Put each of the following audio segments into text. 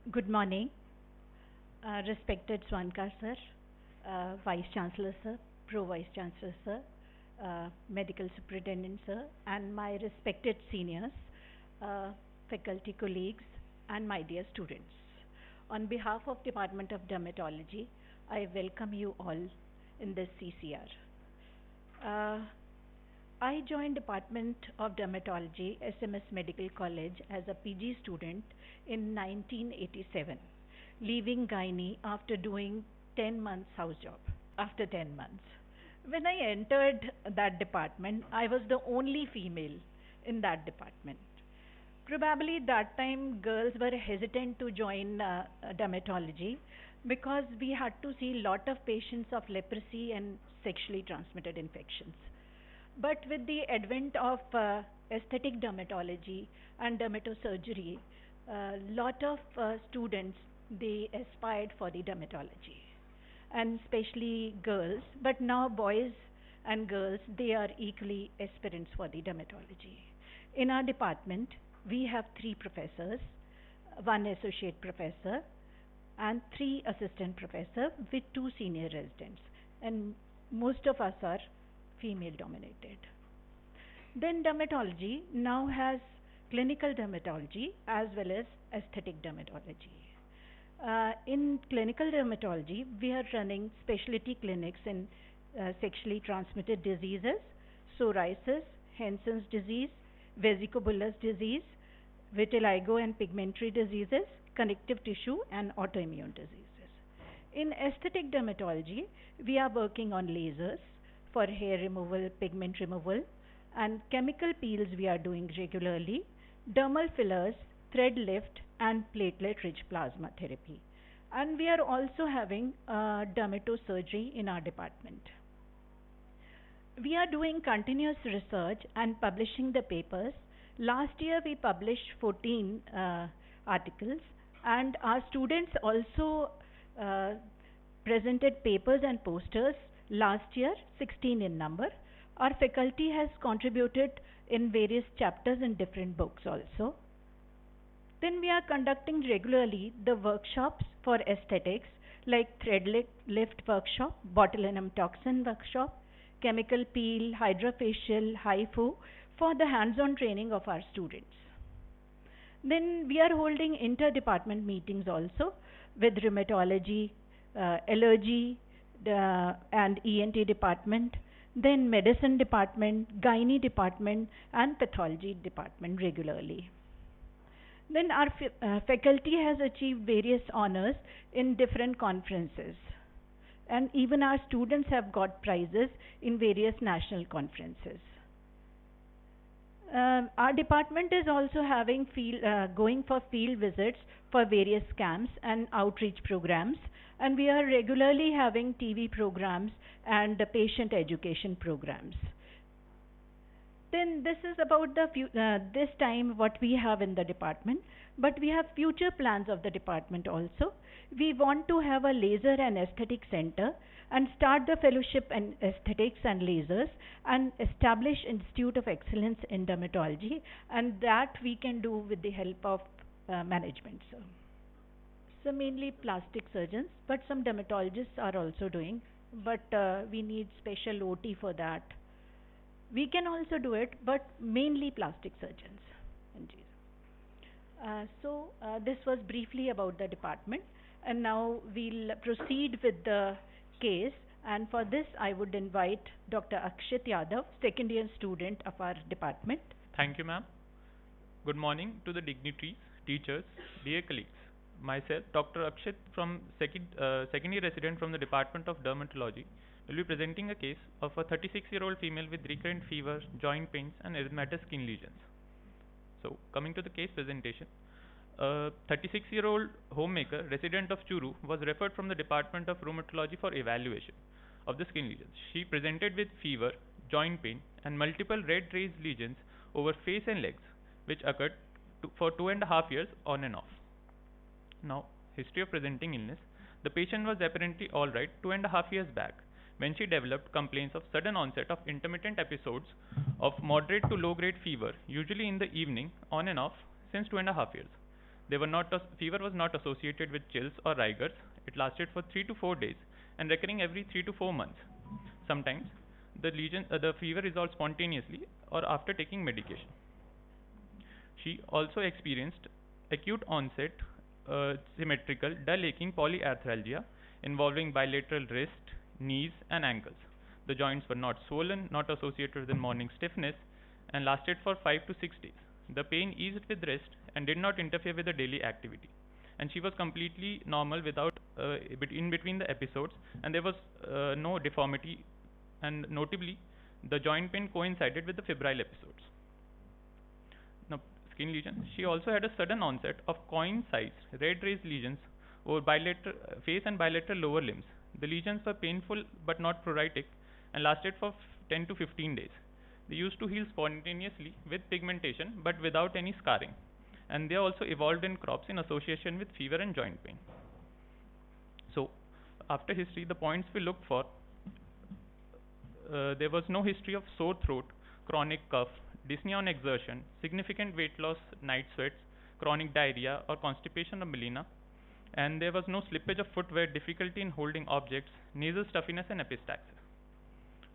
Good morning, respected Swankar sir, Vice Chancellor sir, Pro Vice Chancellor sir, Medical Superintendent sir, and my respected seniors, faculty colleagues, and my dear students. On behalf of Department of Dermatology, I welcome you all in this CCR. Uh, I joined Department of Dermatology, SMS Medical College as a PG student in 1987, leaving Gynae after doing 10 months house job. After 10 months, when I entered that department, I was the only female in that department. Probably that time girls were hesitant to join dermatology because we had to see lot of patients of leprosy and sexually transmitted infections. But with the advent of aesthetic dermatology and dermatosurgery, a lot of students they aspired for the dermatology, and especially girls. But now boys and girls they are equally aspirants for the dermatology. In our department, we have three professors, one associate professor, and three assistant professors with two senior residents, and most of us are female dominated. Then dermatology now has clinical dermatology as well as aesthetic dermatology. In clinical dermatology, we are running specialty clinics in sexually transmitted diseases, psoriasis, Hansen's disease, vesicobular disease, vitiligo and pigmentary diseases, connective tissue, and autoimmune diseases. In aesthetic dermatology, we are working on lasers for hair removal, pigment removal, and chemical peels we are doing regularly, dermal fillers, thread lift, and platelet rich plasma therapy. And we are also having dermatosurgery in our department. We are doing continuous research and publishing the papers. Last year we published 14 articles, and our students also uh, presented papers and posters last year, 16 in number. Our faculty has contributed in various chapters in different books also. Then we are conducting regularly the workshops for aesthetics like thread lift workshop, botulinum toxin workshop, chemical peel, hydrofacial, HIFU for the hands-on training of our students. Then we are holding inter-department meetings also with rheumatology, allergy, and ENT department, then medicine department, gynae department, and pathology department regularly. Then our faculty has achieved various honors in different conferences, and even our students have got prizes in various national conferences. Our department is also having going for field visits for various camps and outreach programs, and we are regularly having TV programs and patient education programs. Then this is about this time what we have in the department, but we have future plans of the department also. We want to have a laser and aesthetic center and start the fellowship in aesthetics and lasers and establish Institute of Excellence in Dermatology, and that we can do with the help of management. So mainly plastic surgeons, but some dermatologists are also doing, but we need special OT for that. We can also do it, but mainly plastic surgeons. This was briefly about the department, and now we'll proceed with the case. And for this, I would invite Dr. Akshit Yadav, second year student of our department. Thank you, ma'am. Good morning to the dignitaries, teachers, dear colleagues. Myself, Dr. Akshit, from second year resident from the Department of Dermatology, will be presenting a case of a 36-year-old female with recurrent fever, joint pains, and erythematous skin lesions. So, coming to the case presentation, a 36-year-old homemaker, resident of Churu, was referred from the Department of Rheumatology for evaluation of the skin lesions. She presented with fever, joint pain, and multiple red raised lesions over face and legs, which occurred for 2.5 years on and off. Now, history of presenting illness. The patient was apparently alright 2.5 years back when she developed complaints of sudden onset of intermittent episodes of moderate to low grade fever, usually in the evening, on and off, since 2.5 years. Fever was not associated with chills or rigors. It lasted for 3 to 4 days and recurring every 3 to 4 months. Sometimes the fever resolved spontaneously or after taking medication. She also experienced acute onset symmetrical dull aching polyarthralgia involving bilateral wrist, knees and ankles. The joints were not swollen, not associated with morning stiffness and lasted for 5 to 6 days. The pain eased with rest and did not interfere with the daily activity. And she was completely normal without in between the episodes, and there was no deformity, and notably the joint pain coincided with the febrile episodes. Now, skin lesions. She also had a sudden onset of coin-sized red raised lesions over bilateral face and bilateral lower limbs. The lesions were painful but not pruritic and lasted for 10 to 15 days. They used to heal spontaneously with pigmentation but without any scarring, and they also evolved in crops in association with fever and joint pain. So, after history, the points we looked for, there was no history of sore throat, chronic cough, dyspnea on exertion, significant weight loss, night sweats, chronic diarrhea or constipation or melena, and there was no slippage of footwear, difficulty in holding objects, nasal stuffiness and epistaxis.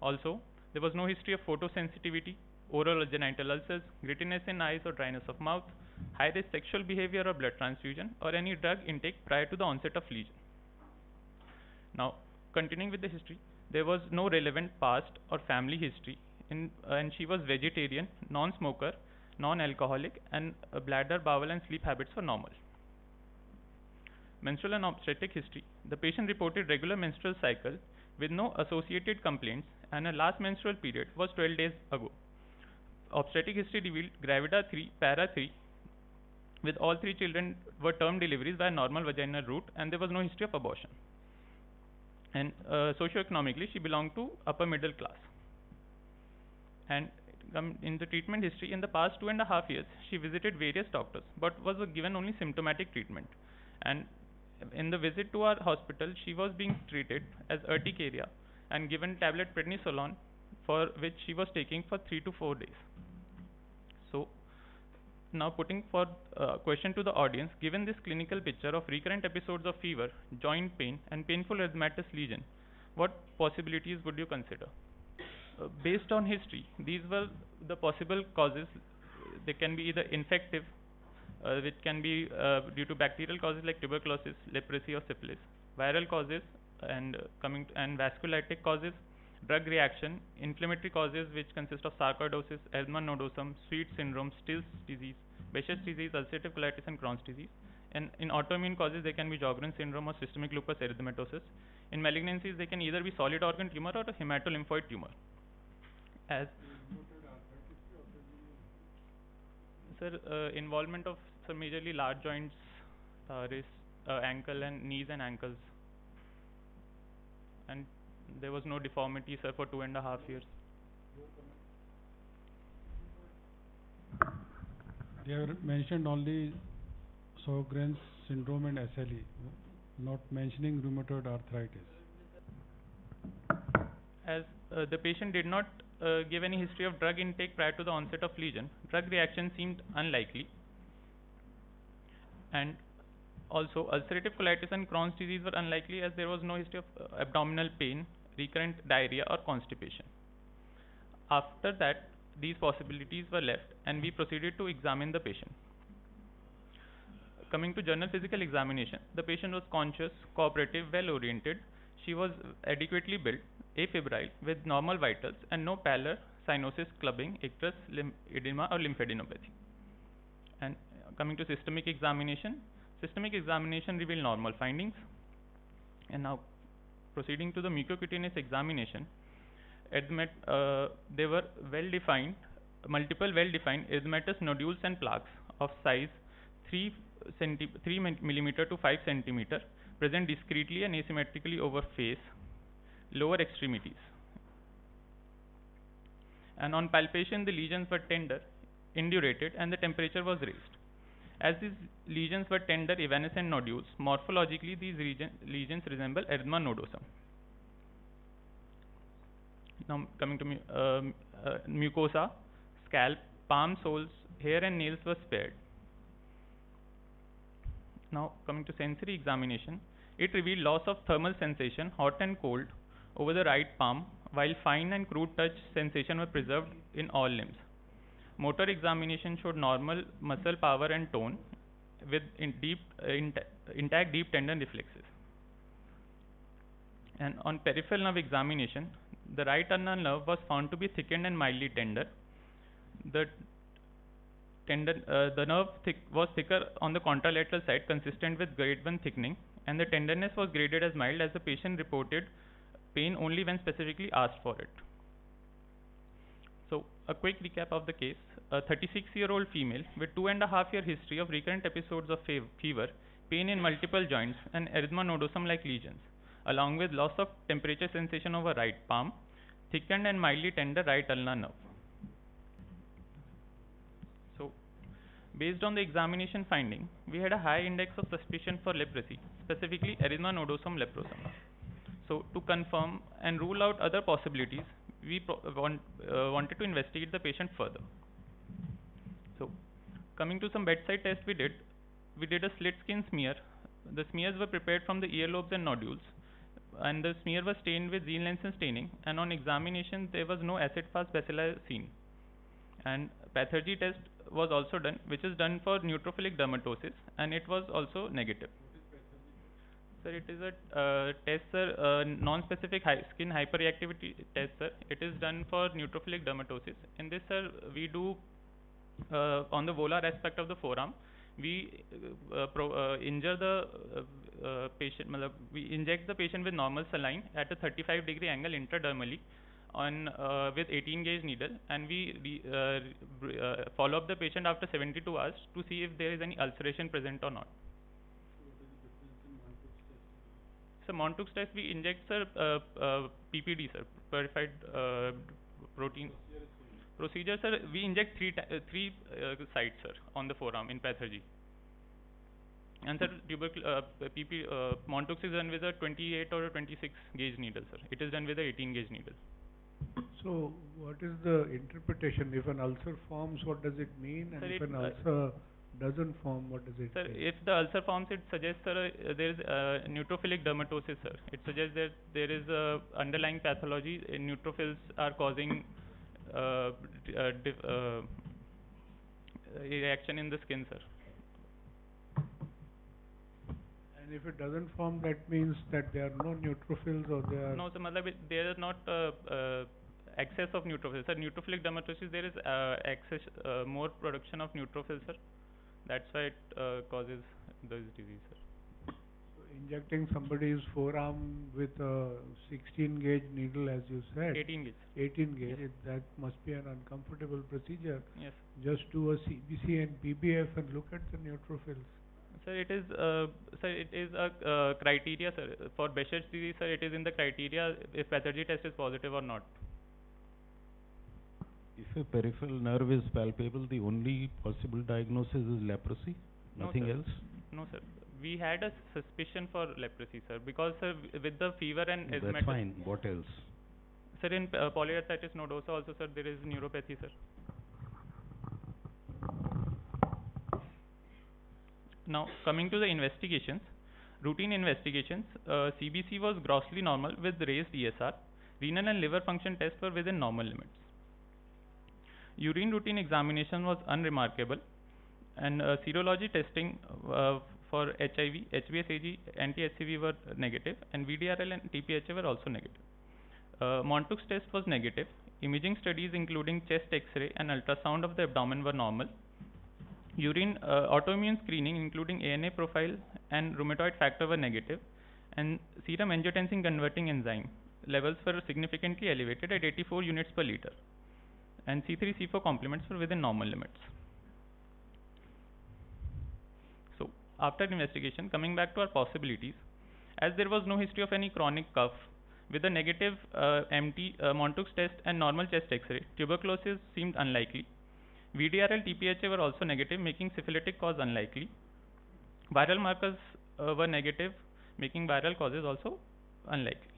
Also, there was no history of photosensitivity, oral or genital ulcers, grittiness in eyes or dryness of mouth, high risk sexual behavior or blood transfusion, or any drug intake prior to the onset of lesion. Now, continuing with the history, there was no relevant past or family history, and she was vegetarian, non-smoker, non-alcoholic, and bladder, bowel, and sleep habits were normal. Menstrual and obstetric history. The patient reported regular menstrual cycle with no associated complaints, and her last menstrual period was 12 days ago. Obstetric history revealed gravida 3, para 3, with all 3 children were term deliveries by normal vaginal route, and there was no history of abortion. And socioeconomically, she belonged to upper middle class. And in the treatment history, in the past 2.5 years, she visited various doctors, but was given only symptomatic treatment. And in the visit to our hospital, she was being treated as urticaria and given tablet prednisolone, for which she was taking for 3 to 4 days. So, now putting for question to the audience, given this clinical picture of recurrent episodes of fever, joint pain and painful erythematous lesion, what possibilities would you consider? Based on history, these were the possible causes. They can be either infective, which can be due to bacterial causes like tuberculosis, leprosy or syphilis, viral causes and vasculitic causes, drug reaction, inflammatory causes which consist of sarcoidosis, erythema nodosum, Sweet syndrome, Still's disease, Behçet's disease, ulcerative colitis and Crohn's disease. And in autoimmune causes, they can be Sjogren's syndrome or systemic lupus erythematosus. In malignancies, they can either be solid organ tumor or a hematolymphoid tumor. As involvement of majorly large joints, wrist, ankle and knees and ankles, and there was no deformity, sir, for 2.5 years. They have mentioned only Sjogren's syndrome and SLE, not mentioning rheumatoid arthritis. As the patient did not give any history of drug intake prior to the onset of lesion, drug reaction seemed unlikely. And also, ulcerative colitis and Crohn's disease were unlikely as there was no history of abdominal pain, recurrent diarrhea or constipation. After that, these possibilities were left and we proceeded to examine the patient. Coming to general physical examination, the patient was conscious, cooperative, well oriented. She was adequately built, afebrile with normal vitals and no pallor, cyanosis, clubbing, icterus, edema or lymphadenopathy. And coming to systemic examination revealed normal findings. And now proceeding to the mucocutaneous examination, they were multiple well-defined erythematous nodules and plaques of size 3 mm to 5 cm present discretely and asymmetrically over face, lower extremities. And on palpation, the lesions were tender, indurated, and the temperature was raised. As these lesions were tender, evanescent nodules, morphologically these lesions resemble erythema nodosum. Now coming to mucosa, scalp, palm soles, hair and nails were spared. Now coming to sensory examination, it revealed loss of thermal sensation, hot and cold, over the right palm, while fine and crude touch sensation were preserved in all limbs. Motor examination showed normal muscle power and tone with intact deep tendon reflexes. And on peripheral nerve examination, the right ulnar nerve was found to be thickened and mildly tender. The nerve was thicker on the contralateral side, consistent with grade 1 thickening, and the tenderness was graded as mild, as the patient reported pain only when specifically asked for it. So, a quick recap of the case. A 36-year-old female with 2.5-year history of recurrent episodes of fever, pain in multiple joints, and erythema nodosum-like lesions, along with loss of temperature sensation over right palm, thickened and mildly tender right ulnar nerve. So, based on the examination finding, we had a high index of suspicion for leprosy, specifically erythema nodosum leprosum. So, to confirm and rule out other possibilities, we wanted to investigate the patient further. So, coming to some bedside tests we did a slit skin smear. The smears were prepared from the earlobes and nodules, and the smear was stained with Xenalensin staining, and on examination there was no acid-fast bacilli seen. And pathology test was also done, which is done for neutrophilic dermatosis, and it was also negative. Sir, it is a test, sir, non-specific skin hyperreactivity test, sir. It is done for neutrophilic dermatosis. In this, sir, we do on the volar aspect of the forearm, we injure the patient. We inject the patient with normal saline at a 35-degree angle intradermally on with 18-gauge needle, and we follow up the patient after 72 hours to see if there is any ulceration present or not. So, Montoux test, we inject, sir, PPD, sir, purified protein. Procedure, sir, we inject three sites, sir, on the forearm in pathology. And sir, Montoux is done with a 28 or a 26 gauge needle, sir. It is done with a 18 gauge needle. So, what is the interpretation? If an ulcer forms, what does it mean? And sir, if an ulcer doesn't form, what does it sir, mean? If the ulcer forms, it suggests, sir, there is neutrophilic dermatosis, sir. It suggests that there is a underlying pathology. Neutrophils are causing reaction in the skin, sir. And if it doesn't form, that means that there are no neutrophils, or there are... No, sir, there is not excess of neutrophils. Sir, neutrophilic dermatosis, there is excess, more production of neutrophils, sir. That's why it causes this disease, sir. So, injecting somebody's forearm with a 16-gauge needle, as you said. 18 gauge. 18 gauge. Yes. That must be an uncomfortable procedure. Yes. Just do a CBC and PBF and look at the neutrophils. Sir, it is a criteria, sir. For Behçet's disease, sir, it is in the criteria if pathology test is positive or not. If a peripheral nerve is palpable, the only possible diagnosis is leprosy? Nothing else? No, sir. We had a suspicion for leprosy, sir, because, sir, with the fever and no, that's fine. What else? Sir, in polyarthritis nodosa also, sir, there is neuropathy, sir. Now, coming to the investigations, routine investigations, CBC was grossly normal with raised ESR. Renal and liver function tests were within normal limits. Urine routine examination was unremarkable, and serology testing for HIV, HBsAg, anti-HCV were negative, and VDRL and TPHA were also negative. Montoux test was negative. Imaging studies including chest X-ray and ultrasound of the abdomen were normal. Urine autoimmune screening including ANA profile and rheumatoid factor were negative, and serum angiotensin converting enzyme levels were significantly elevated at 84 units per liter, and C3 C4 complements were within normal limits. So, after investigation, coming back to our possibilities, as there was no history of any chronic cough, with a negative MT Montoux test and normal chest X-ray, tuberculosis seemed unlikely. VDRL TPHA were also negative, making syphilitic cause unlikely. Viral markers were negative, making viral causes also unlikely.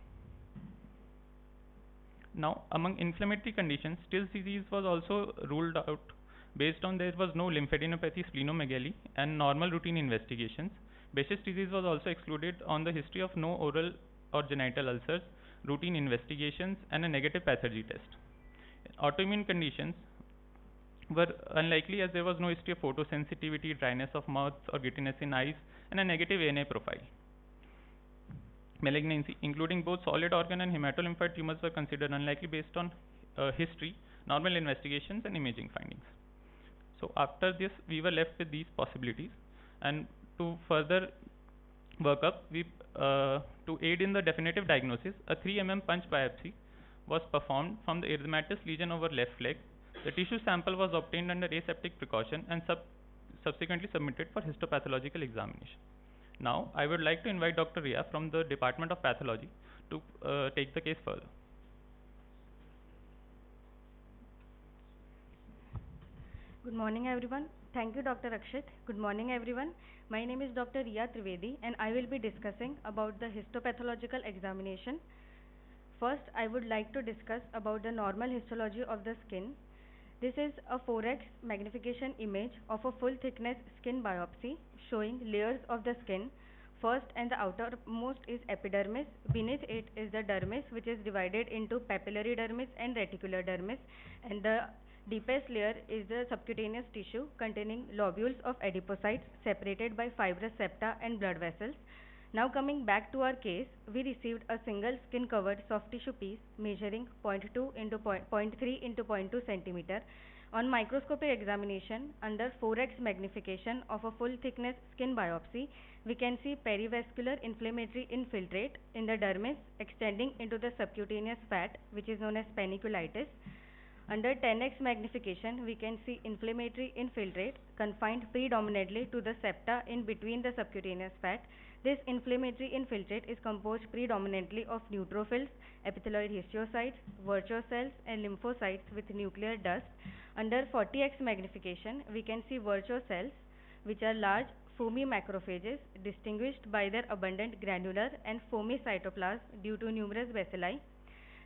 Now, among inflammatory conditions, Still's disease was also ruled out based on there was no lymphadenopathy, splenomegaly, and normal routine investigations Behçet's disease was also excluded on the history of no oral or genital ulcers, routine investigations, and a negative pathology test. Autoimmune conditions were unlikely as there was no history of photosensitivity, dryness of mouth, or grittiness in eyes, and a negative ANA profile. Malignancy, including both solid organ and hematolymphoid tumors, were considered unlikely based on history, normal investigations, and imaging findings. So after this, we were left with these possibilities, and to further work up, to aid in the definitive diagnosis, a 3 mm punch biopsy was performed from the erythematous lesion over left leg. The tissue sample was obtained under aseptic precaution and subsequently submitted for histopathological examination. Now, I would like to invite Dr. Rhea from the Department of Pathology to take the case further. Good morning, everyone. Thank you, Dr. Akshit. Good morning, everyone. My name is Dr. Rhea Trivedi, and I will be discussing about the histopathological examination. First, I would like to discuss about the normal histology of the skin. This is a 4x magnification image of a full thickness skin biopsy showing layers of the skin. First and the outermost is epidermis. Beneath it is the dermis, which is divided into papillary dermis and reticular dermis, and the deepest layer is the subcutaneous tissue containing lobules of adipocytes separated by fibrous septa and blood vessels. Now coming back to our case, we received a single skin covered soft tissue piece measuring 0.2 into 0.3 into 0.2 centimeter. On microscopic examination under 4x magnification of a full thickness skin biopsy, we can see perivascular inflammatory infiltrate in the dermis extending into the subcutaneous fat, which is known as paniculitis. Under 10x magnification, we can see inflammatory infiltrate confined predominantly to the septa in between the subcutaneous fat. This inflammatory infiltrate is composed predominantly of neutrophils, epithelioid histiocytes, virtual cells, and lymphocytes with nuclear dust. Under 40x magnification, we can see virtual cells, which are large foamy macrophages distinguished by their abundant granular and foamy cytoplasm due to numerous bacilli.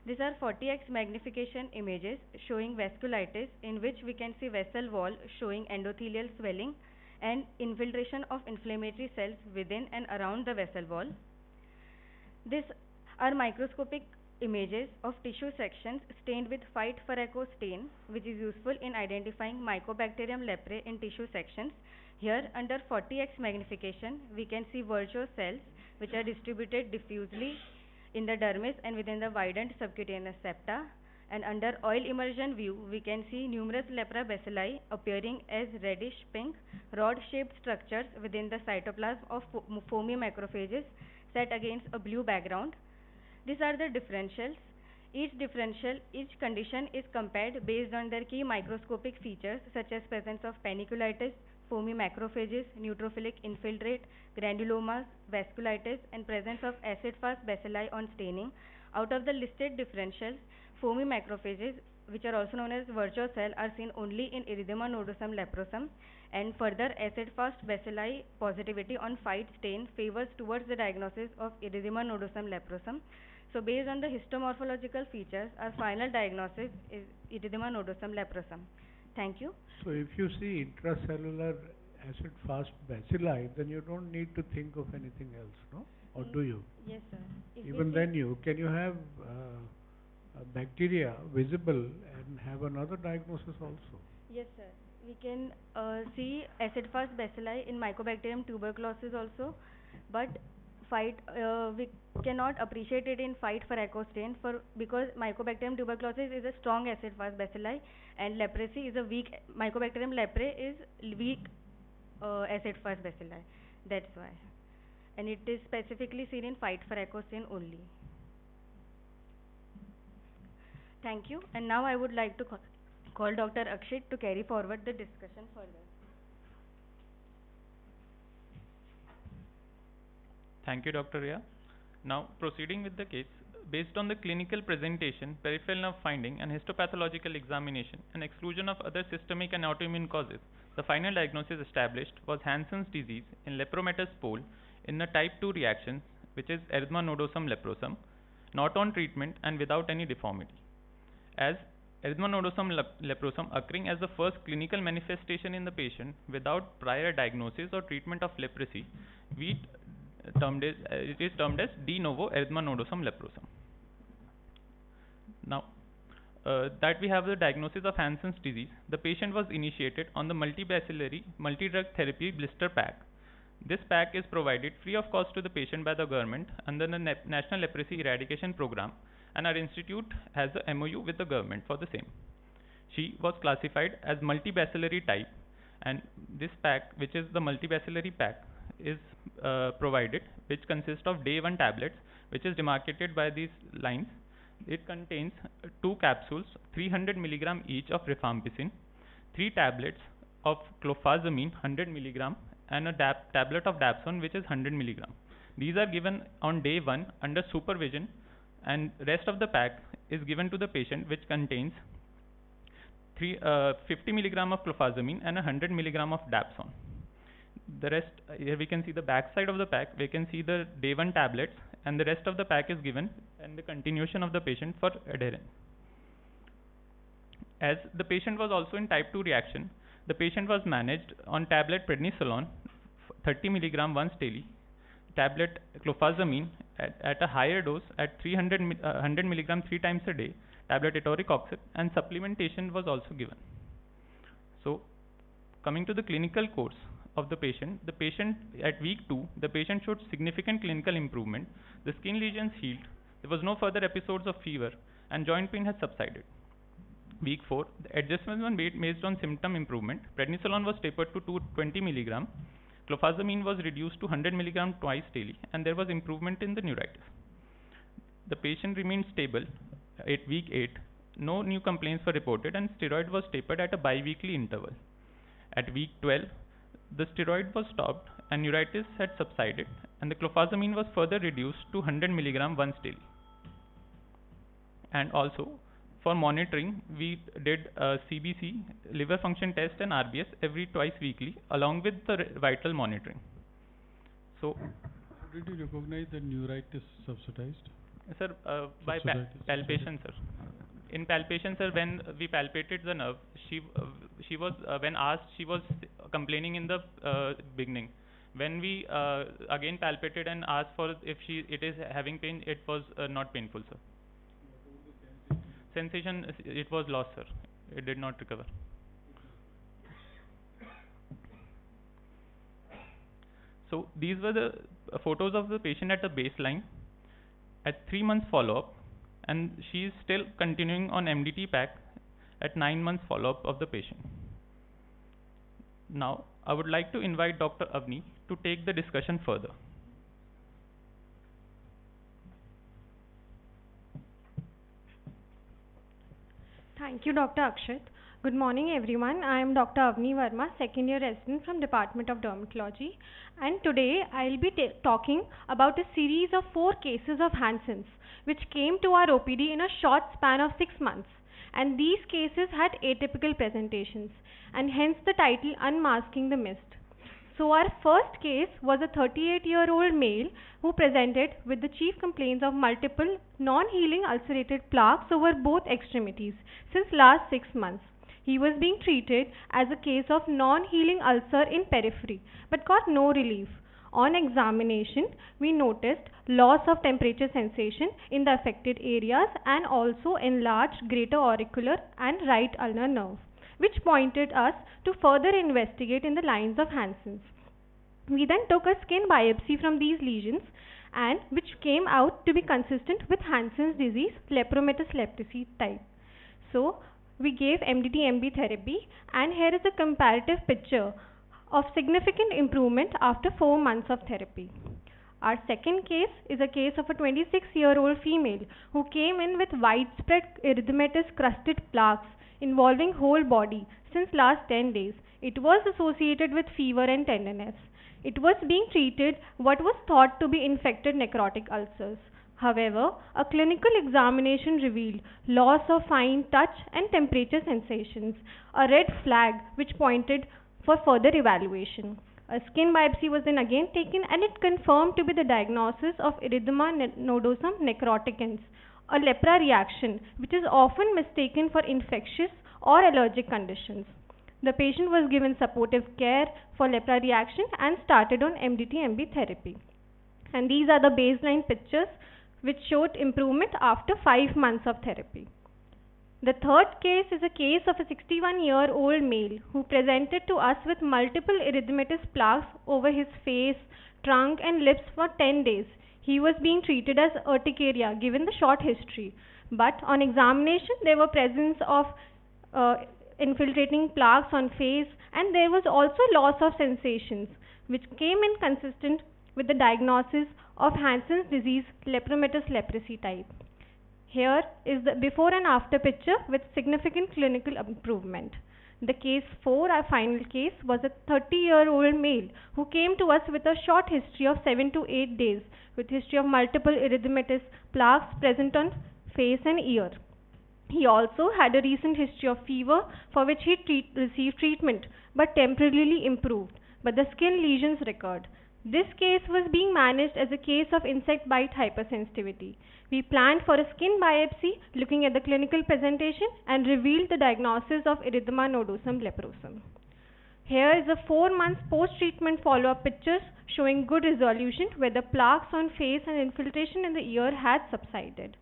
These are 40x magnification images showing vasculitis, in which we can see vessel wall showing endothelial swelling and infiltration of inflammatory cells within and around the vessel wall. These are microscopic images of tissue sections stained with white Faraco stain, which is useful in identifying Mycobacterium leprae in tissue sections. Here, under 40x magnification, we can see virtual cells which are distributed diffusely in the dermis and within the widened subcutaneous septa. And under oil immersion view, we can see numerous lepra bacilli appearing as reddish pink rod-shaped structures within the cytoplasm of foamy macrophages set against a blue background. These are the differentials. Each condition is compared based on their key microscopic features such as presence of paniculitis, foamy macrophages, neutrophilic infiltrate, granulomas, vasculitis, and presence of acid-fast bacilli on staining. Out of the listed differentials, foamy macrophages, which are also known as virtual cell, are seen only in erythema nodosum leprosum, and further acid-fast bacilli positivity on Phyte stain favors towards the diagnosis of erythema nodosum leprosum. So based on the histomorphological features, our final diagnosis is erythema nodosum leprosum. Thank you. So if you see intracellular acid-fast bacilli, then you don't need to think of anything else, no? Or do you? Yes, sir. Even then can you have bacteria visible and have another diagnosis also? Yes, sir. We can see acid-fast bacilli in Mycobacterium tuberculosis also, but we cannot appreciate it in Phyte Faraco stain because Mycobacterium tuberculosis is a strong acid-fast bacilli and leprosy is a weak, Mycobacterium leprae is weak acid-fast bacilli. That's why. And it is specifically seen in Phyte Faraco stain only. Thank you. And now I would like to call Dr. Akshit to carry forward the discussion further. Thank you, Dr. Rhea. Now, proceeding with the case, based on the clinical presentation, peripheral nerve finding, and histopathological examination, and exclusion of other systemic and autoimmune causes, the final diagnosis established was Hansen's disease in lepromatous pole in the type 2 reactions, which is erythema nodosum leprosum, not on treatment and without any deformity. As erythema nodosum leprosum occurring as the first clinical manifestation in the patient without prior diagnosis or treatment of leprosy, it is termed as de novo erythema nodosum leprosum. Now, that we have the diagnosis of Hansen's disease, the patient was initiated on the multibacillary multi-drug therapy blister pack. This pack is provided free of cost to the patient by the government under the National Leprosy Eradication Program, and our institute has a MOU with the government for the same. She was classified as multibacillary type, and this pack, which is the multibacillary pack, is provided, which consists of day 1 tablets, which is demarcated by these lines. It contains 2 capsules, 300 mg each of rifampicin, 3 tablets of clofazimine, 100 mg, and a tablet of dapsone, which is 100 mg. These are given on day 1 under supervision, and rest of the pack is given to the patient, which contains 50 mg of clofazimine and 100 mg of dapsone. The rest, here we can see the back side of the pack. We can see the day 1 tablets, and the rest of the pack is given and the continuation of the patient for adherence. As the patient was also in type 2 reaction, the patient was managed on tablet prednisolone 30 mg once daily, tablet clofazimine at a higher dose at 100 mg 3 times a day, tablet etoricoxib, and supplementation was also given. So, coming to the clinical course of the patient at week 2, the patient showed significant clinical improvement. The skin lesions healed. There was no further episodes of fever, and joint pain has subsided. Week 4, the adjustments were made based on symptom improvement. Prednisolone was tapered to 220 mg. Clofazimine was reduced to 100 mg twice daily, and there was improvement in the neuritis. The patient remained stable at week 8. No new complaints were reported, and steroid was tapered at a bi-weekly interval. At week 12, the steroid was stopped and neuritis had subsided, and the clofazimine was further reduced to 100 mg once daily. And also, for monitoring, we did CBC, liver function test, and RBS every twice weekly, along with the vital monitoring. So, did you recognize the neuritis subsidized? Sir, by palpation, sir. In palpation, sir, when we palpated the nerve, she was when asked, she was complaining in the beginning. When we again palpated and asked for if it is having pain, it was not painful, sir. Sensation, it was lost, sir. It did not recover. So these were the photos of the patient at the baseline at 3 months follow-up, and she is still continuing on MDT pack at 9 months follow-up of the patient. Now, I would like to invite Dr. Avani to take the discussion further. Thank you, Dr. Akshit. Good morning, everyone. I am Dr. Avani Verma, second year resident from Department of Dermatology, and today I will be talking about a series of 4 cases of Hansen's which came to our OPD in a short span of 6 months, and these cases had atypical presentations, and hence the title Unmasking the Mist. So our first case was a 38-year-old male who presented with the chief complaints of multiple non-healing ulcerated plaques over both extremities since last 6 months. He was being treated as a case of non-healing ulcer in periphery but got no relief. On examination, we noticed loss of temperature sensation in the affected areas and also enlarged greater auricular and right ulnar nerve, which pointed us to further investigate in the lines of Hansen's. We then took a skin biopsy from these lesions, and which came out to be consistent with Hansen's disease, Erythematous leprosy type. So we gave MDT-MB therapy, and here is a comparative picture of significant improvement after 4 months of therapy. Our second case is a case of a 26-year-old female who came in with widespread erythematous crusted plaques involving whole body since last 10 days. It was associated with fever and tenderness. It was being treated what was thought to be infected necrotic ulcers. However, a clinical examination revealed loss of fine touch and temperature sensations, a red flag which pointed for further evaluation. A skin biopsy was then again taken, and it confirmed to be the diagnosis of erythema nodosum necroticans, a lepra reaction, which is often mistaken for infectious or allergic conditions. The patient was given supportive care for lepra reaction and started on MDT-MB therapy. And these are the baseline pictures which showed improvement after 5 months of therapy. The third case is a case of a 61-year-old male who presented to us with multiple erythematous plaques over his face, trunk and lips for 10 days. He was being treated as urticaria given the short history, but on examination there were presence of infiltrating plaques on face, and there was also loss of sensations which came inconsistent with the diagnosis of Hansen's disease Erythematous leprosy type. Here is the before and after picture with significant clinical improvement. The case 4, our final case, was a 30-year-old male who came to us with a short history of 7 to 8 days with history of multiple erythematous plaques present on face and ear. He also had a recent history of fever for which he received treatment but temporarily improved, but the skin lesions recurred. This case was being managed as a case of insect bite hypersensitivity. We planned for a skin biopsy looking at the clinical presentation and revealed the diagnosis of erythema nodosum leprosum. Here is a 4 months post-treatment follow-up pictures showing good resolution where the plaques on face and infiltration in the ear had subsided.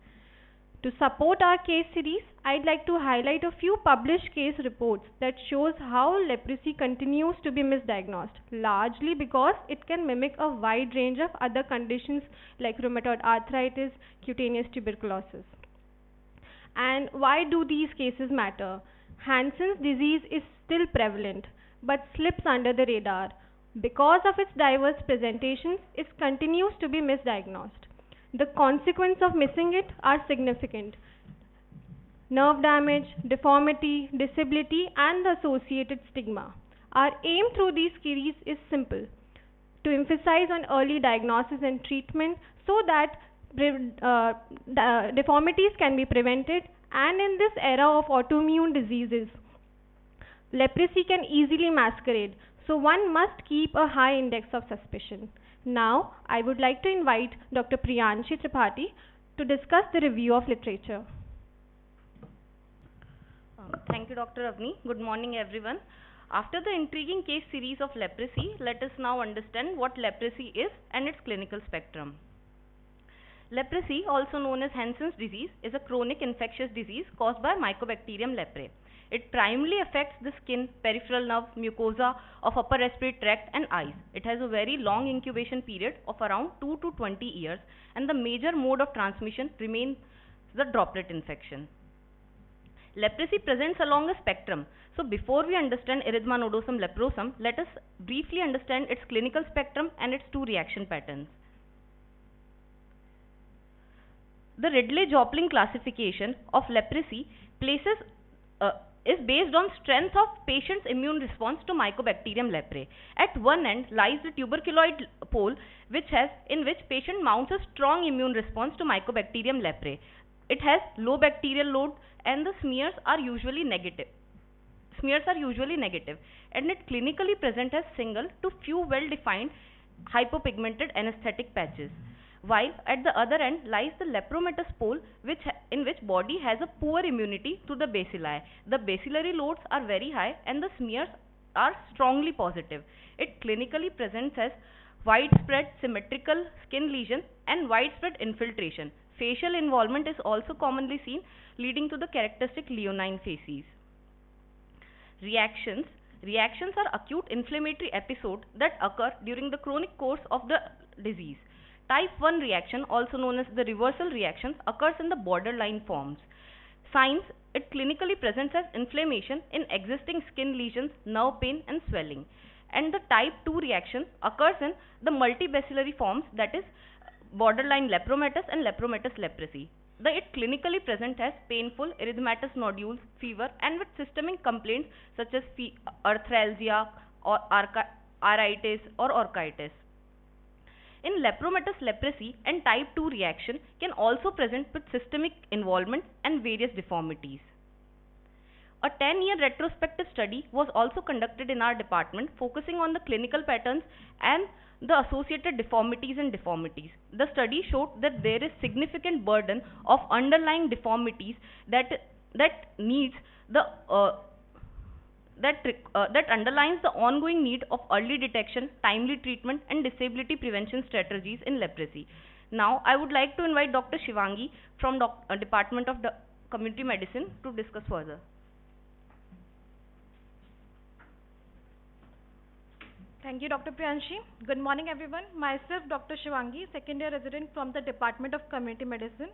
To support our case series, I'd like to highlight a few published case reports that shows how leprosy continues to be misdiagnosed, largely because it can mimic a wide range of other conditions like rheumatoid arthritis, cutaneous tuberculosis. And why do these cases matter? Hansen's disease is still prevalent, but slips under the radar. Because of its diverse presentations, it continues to be misdiagnosed. The consequences of missing it are significant. Nerve damage, deformity, disability and the associated stigma. Our aim through these series is simple: to emphasize on early diagnosis and treatment so that deformities can be prevented, and in this era of autoimmune diseases, leprosy can easily masquerade, so one must keep a high index of suspicion. Now, I would like to invite Dr. Priyanshi Tripathi to discuss the review of literature. Thank you, Dr. Avani. Good morning, everyone. After the intriguing case series of leprosy, let us now understand what leprosy is and its clinical spectrum. Leprosy, also known as Hansen's disease, is a chronic infectious disease caused by Mycobacterium leprae. It primarily affects the skin, peripheral nerve, mucosa of upper respiratory tract and eyes. It has a very long incubation period of around 2 to 20 years, and the major mode of transmission remains the droplet infection. Leprosy presents along a spectrum. So before we understand erythema nodosum leprosum, let us briefly understand its clinical spectrum and its 2 reaction patterns. The Ridley-Joplin classification of leprosy is based on strength of patient's immune response to Mycobacterium leprae. At one end lies the tuberculoid pole, in which patient mounts a strong immune response to Mycobacterium leprae. It has low bacterial load and the smears are usually negative, and it clinically presents as single to few well-defined hypopigmented anesthetic patches. While at the other end lies the lepromatous pole, in which body has a poor immunity to the bacilli. The bacillary loads are very high and the smears are strongly positive. It clinically presents as widespread symmetrical skin lesion and widespread infiltration. Facial involvement is also commonly seen, leading to the characteristic leonine facies. Reactions are acute inflammatory episodes that occur during the chronic course of the disease. Type 1 reaction, also known as the reversal reaction, occurs in the borderline forms. Signs: it clinically presents as inflammation in existing skin lesions, nerve pain and swelling. And the type 2 reaction occurs in the multibacillary forms, that is borderline lepromatous and lepromatous leprosy. It clinically presents as painful erythematous nodules, fever and with systemic complaints such as arthralgia or arthritis or orchitis. In lepromatous leprosy and type 2 reaction can also present with systemic involvement and various deformities. A 10-year retrospective study was also conducted in our department focusing on the clinical patterns and the associated deformities and deformities. The study showed that there is significant burden of underlying deformities that needs the that underlines the ongoing need of early detection, timely treatment, and disability prevention strategies in leprosy. Now, I would like to invite Dr. Shivangi from Department of Community Medicine to discuss further. Thank you, Dr. Priyanshi. Good morning, everyone. Myself, Dr. Shivangi, second year resident from the Department of Community Medicine.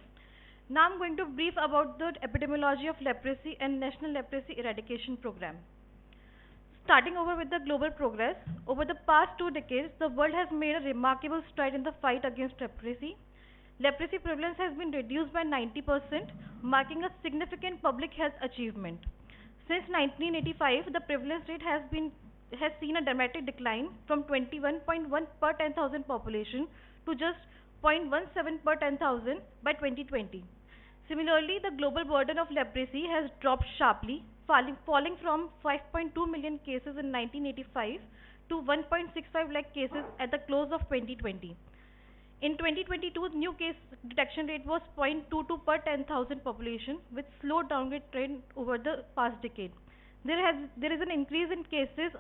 Now I'm going to brief about the epidemiology of leprosy and National Leprosy Eradication Program. Starting over with the global progress, over the past 2 decades, the world has made a remarkable stride in the fight against leprosy. Leprosy prevalence has been reduced by 90%, marking a significant public health achievement. Since 1985, the prevalence rate has seen a dramatic decline from 21.1 per 10,000 population to just 0.17 per 10,000 by 2020. Similarly, the global burden of leprosy has dropped sharply, falling from 5.2 million cases in 1985 to 1.65 lakh cases at the close of 2020. In 2022, new case detection rate was 0.22 per 10,000 population, with slow downward trend over the past decade. There is an increase in cases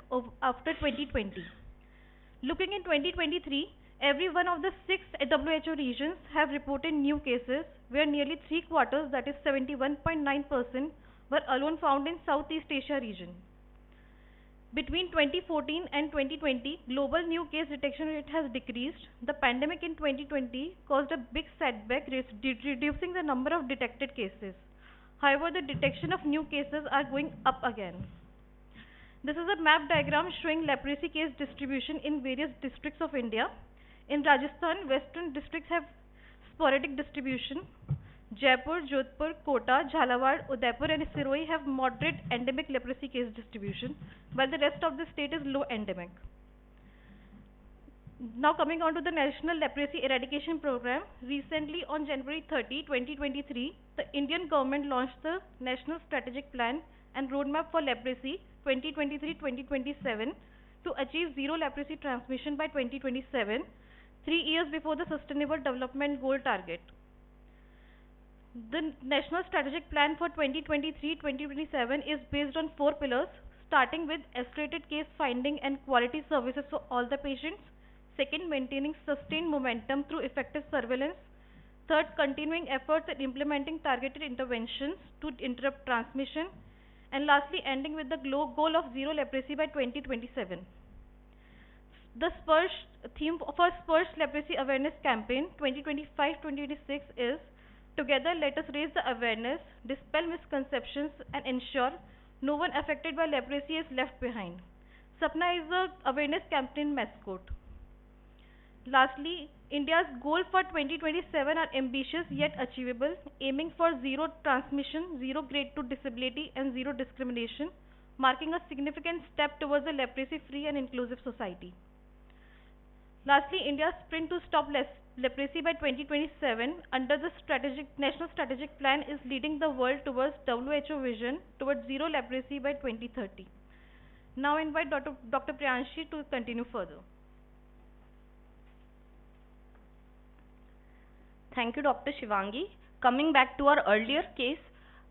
after 2020. Looking in 2023, every one of the 6 WHO regions have reported new cases, where nearly 3/4, that is 71.9%, were alone found in Southeast Asia region. Between 2014 and 2020, global new case detection rate has decreased. The pandemic in 2020 caused a big setback, reducing the number of detected cases. However, the detection of new cases are going up again. This is a map diagram showing leprosy case distribution in various districts of India. In Rajasthan, western districts have sporadic distribution. Jaipur, Jodhpur, Kota, Jhalawad, Udaipur and Siroi have moderate endemic leprosy case distribution, while the rest of the state is low endemic. Now coming on to the National Leprosy Eradication Program, recently on January 30, 2023, the Indian government launched the National Strategic Plan and Roadmap for Leprosy 2023-2027 to achieve zero leprosy transmission by 2027, 3 years before the Sustainable Development Goal target. The National Strategic Plan for 2023-2027 is based on 4 pillars, starting with accelerated case finding and quality services for all the patients. Second, maintaining sustained momentum through effective surveillance. Third, continuing efforts at implementing targeted interventions to interrupt transmission. And lastly, ending with the goal of zero leprosy by 2027. The theme of our Spurs Leprosy Awareness Campaign 2025-2026 is "Together let us raise the awareness, dispel misconceptions and ensure no one affected by leprosy is left behind." Sapna is the awareness campaign mascot. Lastly, India's goal for 2027 are ambitious yet achievable, aiming for zero transmission, zero grade 2 disability and zero discrimination, marking a significant step towards a leprosy-free and inclusive society. Lastly, India's sprint to stop leprosy by 2027 under the National Strategic Plan is leading the world towards WHO vision towards zero leprosy by 2030. Now I invite Dr. Priyanshi to continue further. Thank you, Dr. Shivangi. Coming back to our earlier case,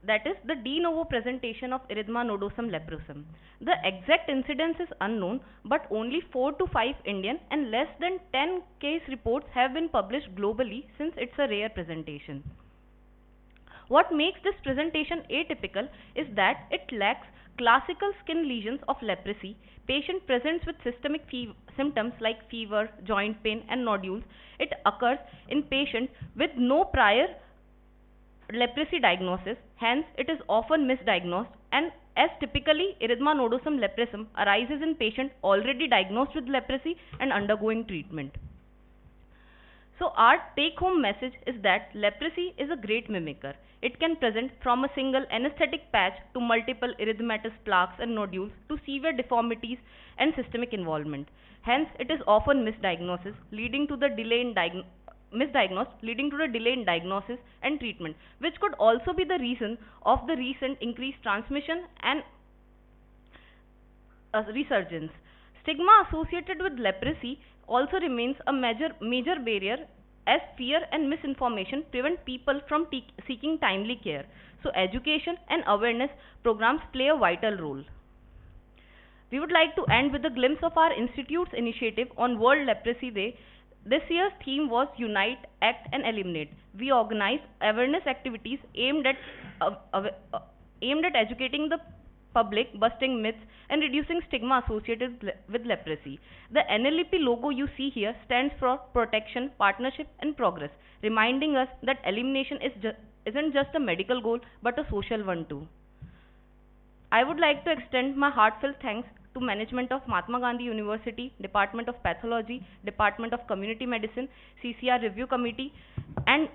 that is the de novo presentation of erythema nodosum leprosum. The exact incidence is unknown, but only 4 to 5 Indian and less than 10 case reports have been published globally since it's a rare presentation. What makes this presentation atypical is that it lacks classical skin lesions of leprosy. Patient presents with systemic symptoms like fever, joint pain and nodules. It occurs in patient with no prior leprosy diagnosis, hence it is often misdiagnosed, and as typically erythema nodosum leprosum arises in patient already diagnosed with leprosy and undergoing treatment. So our take home message is that leprosy is a great mimicker. It can present from a single anesthetic patch to multiple erythematous plaques and nodules to severe deformities and systemic involvement. Hence, it is often misdiagnosed, leading to the delay in diagnosis and treatment, which could also be the reason of the recent increased transmission and resurgence. Stigma associated with leprosy also remains a major barrier, as fear and misinformation prevent people from seeking timely care. So education and awareness programs play a vital role. We would like to end with a glimpse of our institute's initiative on World Leprosy Day. This year's theme was Unite, Act and Eliminate. We organized awareness activities aimed at educating the public, busting myths and reducing stigma associated with leprosy. The NLEP logo you see here stands for Protection, Partnership and Progress, reminding us that elimination isn't just a medical goal but a social one too. I would like to extend my heartfelt thanks to management of Mahatma Gandhi University, Department of Pathology, Department of Community Medicine, CCR Review Committee and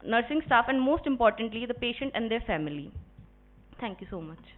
nursing staff, and most importantly the patient and their family. Thank you so much.